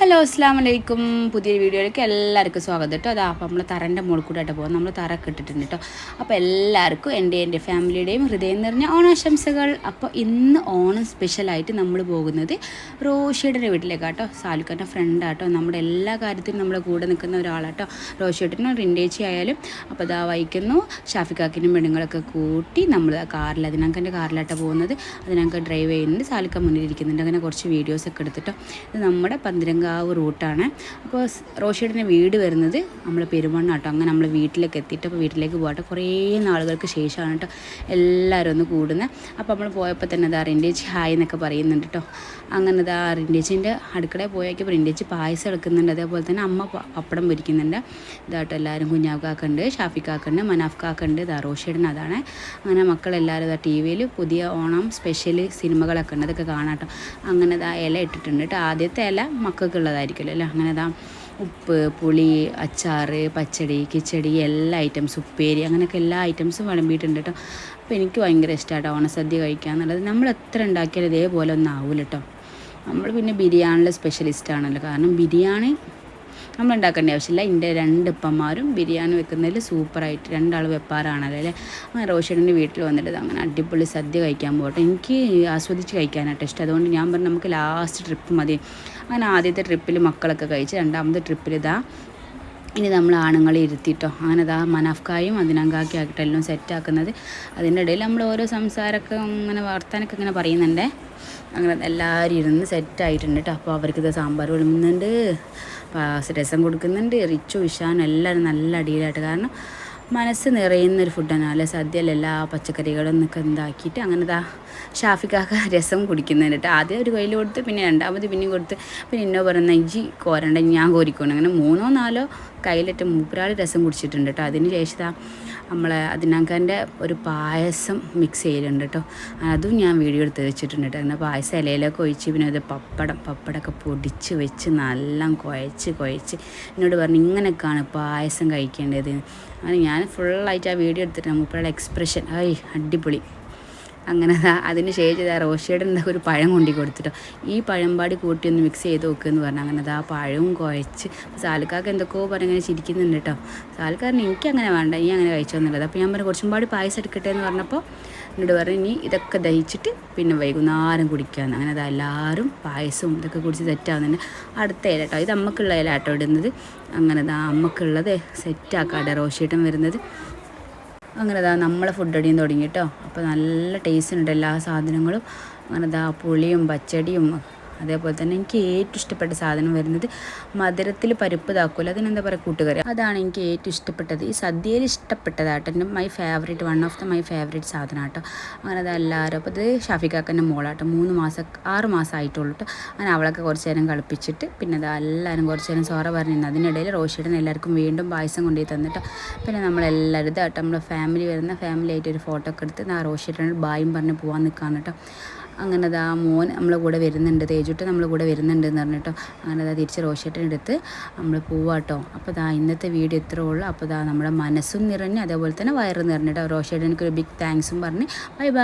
Hello അസ്സാം വലൈക്കും. പുതിയൊരു വീഡിയോയിലേക്ക് എല്ലാവർക്കും സ്വാഗതം കേട്ടോ. അതാ അപ്പോൾ നമ്മൾ തറൻ്റെ മുകളിൽ കൂടെ പോകും. നമ്മൾ തറ ഇട്ടിട്ടുണ്ട് കേട്ടോ. അപ്പോൾ എല്ലാവർക്കും എൻ്റെ ഫാമിലിയുടെയും ഹൃദയം നിറഞ്ഞ ഓണാശംസകൾ. അപ്പോൾ ഇന്ന് ഓണം സ്പെഷ്യലായിട്ട് നമ്മൾ പോകുന്നത് റോഷിയുടെ വീട്ടിലേക്കാട്ടോ. സാലുക്കാൻ്റെ ഫ്രണ്ടാട്ടോ. നമ്മുടെ എല്ലാ കാര്യത്തിനും നമ്മുടെ കൂടെ നിൽക്കുന്ന ഒരാളാട്ടോ. റോഷിയേട്ടനും റിൻഡേച്ചി ആയാലും. അപ്പോൾ അതാ വഹിക്കുന്നു ഷാഫിക്കാക്കിനും പെണ്ണുങ്ങളൊക്കെ കൂട്ടി നമ്മൾ കാറിൽ അതിനാക്കൻ്റെ കാറിലാട്ടോ പോകുന്നത്. അതിനാക്ക ഡ്രൈവ് ചെയ്യുന്നുണ്ട്, സാലുക്ക മുന്നിലിരിക്കുന്നുണ്ട്. അങ്ങനെ കുറച്ച് വീഡിയോസൊക്കെ എടുത്തിട്ടോ. ഇത് നമ്മുടെ പന്തരങ്കാവ് റൂട്ടാണ്. അപ്പോൾ റോഷിയുടെ വീട് വരുന്നത് നമ്മൾ പെരുമണ്ണാട്ടോ. അങ്ങനെ നമ്മൾ വീട്ടിലേക്ക് എത്തിയിട്ട് അപ്പോൾ വീട്ടിലേക്ക് പോകട്ടെ. കുറേ നാളുകൾക്ക് ശേഷമാണ് കേട്ടോ എല്ലാവരും ഒന്ന് കൂടുന്നത്. അപ്പോൾ നമ്മൾ പോയപ്പോൾ തന്നെ അതാ റിൻഡേച്ചി ഹായ് എന്നൊക്കെ പറയുന്നുണ്ട് കേട്ടോ. അങ്ങനെ അതാ റിൻഡേച്ചിൻ്റെ അടുക്കളയിൽ പോയപ്പോൾ റിൻഡേച്ചി പായസം എടുക്കുന്നുണ്ട്. അതേപോലെ തന്നെ അമ്മ പപ്പടം പൊരിക്കുന്നുണ്ട്. ഇതാട്ടോ എല്ലാവരും കുഞ്ഞാക്കാക്കുണ്ട്, ഷാഫിക്കാക്കുണ്ട്, മനാഫ്ക്കാക്കുണ്ട്, ഇതാ റോഷിയുടെ അതാണ്. അങ്ങനെ മക്കളെല്ലാവരും ഇതാ ടി വിയിൽ പുതിയ ഓണം സ്പെഷ്യൽ സിനിമകളൊക്കെ ഉണ്ട്, അതൊക്കെ കാണാട്ടോ. അങ്ങനെ ഇതാ ഇല ഇട്ടിട്ടുണ്ട് കേട്ടോ. ആദ്യത്തെ ഇല മക്കൾക്കുള്ളതായിരിക്കുമല്ലോ അല്ലേ. അങ്ങനെ ഇതാ ഉപ്പ്, പുളി, അച്ചാർ, പച്ചടി, കിച്ചടി, എല്ലാ ഐറ്റംസ്, ഉപ്പേരി, അങ്ങനെയൊക്കെ എല്ലാ ഐറ്റംസും വിളമ്പിയിട്ടുണ്ട് കേട്ടോ. അപ്പോൾ എനിക്ക് ഭയങ്കര ഇഷ്ടമായിട്ടോ ഓണസദ്യ കഴിക്കുക എന്നുള്ളത്. നമ്മൾ എത്ര ഉണ്ടാക്കിയാലും ഇതേപോലെ ഒന്നും ആവില്ല കേട്ടോ. നമ്മൾ പിന്നെ ബിരിയാണിയുടെ സ്പെഷ്യലിസ്റ്റാണല്ലോ. കാരണം ബിരിയാണി നമ്മൾ ഉണ്ടാക്കേണ്ട ആവശ്യമില്ല. എൻ്റെ രണ്ട് ഇപ്പന്മാരും ബിരിയാണി വെക്കുന്നതിൽ സൂപ്പറായിട്ട് രണ്ടാൾ വെപ്പാറാണല്ലോ അല്ലേ. അങ്ങനെ റോഷിയുടെ വീട്ടിൽ വന്നിട്ട് അങ്ങനെ അടിപൊളി സദ്യ കഴിക്കാൻ പോകട്ടെ. എനിക്ക് ആസ്വദിച്ച് കഴിക്കാനായിട്ട് ഇഷ്ടം. അതുകൊണ്ട് ഞാൻ പറഞ്ഞു നമുക്ക് ലാസ്റ്റ് ട്രിപ്പ് മതി. അങ്ങനെ ആദ്യത്തെ ട്രിപ്പിൽ മക്കളൊക്കെ കഴിച്ച് രണ്ടാമത്തെ ട്രിപ്പിൽ ഇതാ ഇനി നമ്മൾ ആണുങ്ങളെ ഇരുത്തിയിട്ടോ. അങ്ങനെ ഇതാ മനാഫ്ക്കായും അതിനങ്കാക്കി ആക്കിയിട്ട് എല്ലാം സെറ്റാക്കുന്നത്. അതിൻ്റെ ഇടയിൽ നമ്മൾ ഓരോ സംസാരമൊക്കെ ഇങ്ങനെ വർത്താനൊക്കെ ഇങ്ങനെ പറയുന്നുണ്ടേ. അങ്ങനെ എല്ലാവരും ഇരുന്ന് സെറ്റായിട്ടുണ്ട് കേട്ടോ. അപ്പോൾ അവർക്കിത് സാമ്പാർ വിളമ്പുന്നുണ്ട്, രസം കൊടുക്കുന്നുണ്ട്. റിച്ചു ഇഷാനും എല്ലാവരും നല്ല അടിയിലായിട്ട്. കാരണം മനസ്സ് നിറയുന്നൊരു ഫുഡാണ് അല്ലെ സദ്യയിൽ എല്ലാ പച്ചക്കറികളും എന്നൊക്കെ എന്താക്കിയിട്ട്. അങ്ങനെ ഇതാ ഷാഫിക്കാക്ക രസം കുടിക്കുന്നുണ്ട് കേട്ടോ. ആദ്യം ഒരു കയ്യിൽ കൊടുത്ത്, പിന്നെ രണ്ടാമത് പിന്നെയും കൊടുത്ത്, പിന്നെ എന്നോ പറയുന്ന ഇജി കോരണ്ട ഞാൻ കോരിക്കണം. അങ്ങനെ 3-4 കയ്യിലിട്ട് മൂപ്പരാൾ രസം കുടിച്ചിട്ടുണ്ട് കേട്ടോ. അതിന് ശേഷം നമ്മളെ അതിനാക്കാൻ്റെ ഒരു പായസം മിക്സ് ചെയ്യലുണ്ട് കേട്ടോ. അതും ഞാൻ വീഡിയോ എടുത്ത് വെച്ചിട്ടുണ്ട് കേട്ടോ. അങ്ങനെ പായസം ഇലയിലൊക്കെ ഒഴിച്ച് പിന്നെ അത് പപ്പടമൊക്കെ പൊടിച്ച് വെച്ച് നല്ല കുഴച്ച് എന്നോട് പറഞ്ഞു ഇങ്ങനെയൊക്കെയാണ് പായസം കഴിക്കേണ്ടത്. അങ്ങനെ ഞാൻ ഫുള്ളായിട്ട് ആ വീഡിയോ എടുത്തിട്ട് മൂപ്പരുടെ എക്സ്പ്രഷൻ അടിപൊളി. അങ്ങനെ അതിന് ശേഷം റോഷിയുടെ ഒരു പഴം കൊണ്ടി കൊടുത്തിട്ടോ. ഈ പഴംപാടി കൂട്ടി ഒന്ന് മിക്സ് ചെയ്ത് നോക്കുമെന്ന് പറഞ്ഞു. അങ്ങനെ ആ പഴവും കുഴച്ച് സാലുക്കാർക്ക് എന്തൊക്കെയോ പറഞ്ഞങ്ങനെ ചിരിക്കുന്നുണ്ട് കേട്ടോ. സാലുക്കാരന് എനിക്കങ്ങനെ വേണ്ട, ഈ അങ്ങനെ കഴിച്ചോന്നുള്ളത്. അപ്പോൾ ഞാൻ പറഞ്ഞു കുറച്ചും പാടി പായസം എടുക്കട്ടെ എന്ന് പറഞ്ഞപ്പോൾ എന്നോട് പറഞ്ഞു ഇനി ഇതൊക്കെ ദഹിച്ചിട്ട് പിന്നെ വൈകുന്നേരം കുടിക്കാമെന്ന്. അങ്ങനെ എല്ലാവരും പായസവും ഇതൊക്കെ കുടിച്ച് സെറ്റാകുന്നുണ്ട്. അടുത്ത ഇല കേട്ടോ, ഇത് അമ്മക്കുള്ള ഇല ആട്ടോ ഇടുന്നത്. അങ്ങനെ അമ്മക്കുള്ളത് സെറ്റാക്കാട്ടെ റോഷിയേട്ടൻ വരുന്നത്. അങ്ങനെ നമ്മളെ ഫുഡ് അടിയും തുടങ്ങി കേട്ടോ. അപ്പോൾ നല്ല ടേസ്റ്റ് ഉണ്ട് എല്ലാ സാധനങ്ങളും. അങ്ങനെ പുളിയും പച്ചടിയും അതേപോലെ തന്നെ എനിക്ക് ഏറ്റവും ഇഷ്ടപ്പെട്ട സാധനം വരുന്നത് മധുരത്തിൽ പരിപ്പ് താക്കൂല, അതിനെന്താ പറയുക, കൂട്ടുകറി. അതാണ് എനിക്ക് ഏറ്റവും ഇഷ്ടപ്പെട്ടത്. ഈ സദ്യയിൽ ഇഷ്ടപ്പെട്ടതാട്ടോ. എൻ്റെ my favourite, one of the my favourite സാധനം കേട്ടോ. അങ്ങനെ എല്ലാവരും അപ്പോൾ ഇത് ഷാഫിക്കാക്കൻ്റെ മോളാട്ടോ. 6 മാസം ആയിട്ടുള്ളൂ കേട്ടോ. അങ്ങനെ അവളൊക്കെ കുറച്ച് നേരം കളിപ്പിച്ചിട്ട് പിന്നെ എല്ലാവരും കുറച്ച് നേരം സോറ പറഞ്ഞിരുന്നു. അതിനിടയിൽ റോഷിയുടെ എല്ലാവർക്കും വീണ്ടും പായസം കൊണ്ടുപോയി തന്നിട്ടോ. പിന്നെ നമ്മളെല്ലാവരും ഇതാട്ടോ നമ്മളെ ഫാമിലി ആയിട്ട് ഒരു ഫോട്ടോ ഒക്കെ എടുത്ത് റോഷിയുടെ ബായും പറഞ്ഞ് പോകാൻ നിൽക്കുകയാണ് കേട്ടോ. അങ്ങനെ മോൻ നമ്മളെ കൂടെ വരുന്നുണ്ട്, തേജുട്ട് നമ്മളെ കൂടെ വരുന്നുണ്ട് എന്ന് പറഞ്ഞിട്ടോ. അങ്ങനെ തിരിച്ച് റോഷിയേട്ടനെടുത്ത് നമ്മൾ പോവാട്ടോ. അപ്പോൾ ഇന്നത്തെ വീഡിയോ ഇത്രേ ഉള്ളൂ. അപ്പോൾ നമ്മുടെ മനസ്സും നിറഞ്ഞ് അതേപോലെ തന്നെ വയറും നിറഞ്ഞിട്ടോ. റോഷിയേട്ടനൊരു ബിഗ് താങ്ക്സും പറഞ്ഞ് ബൈ ബൈ.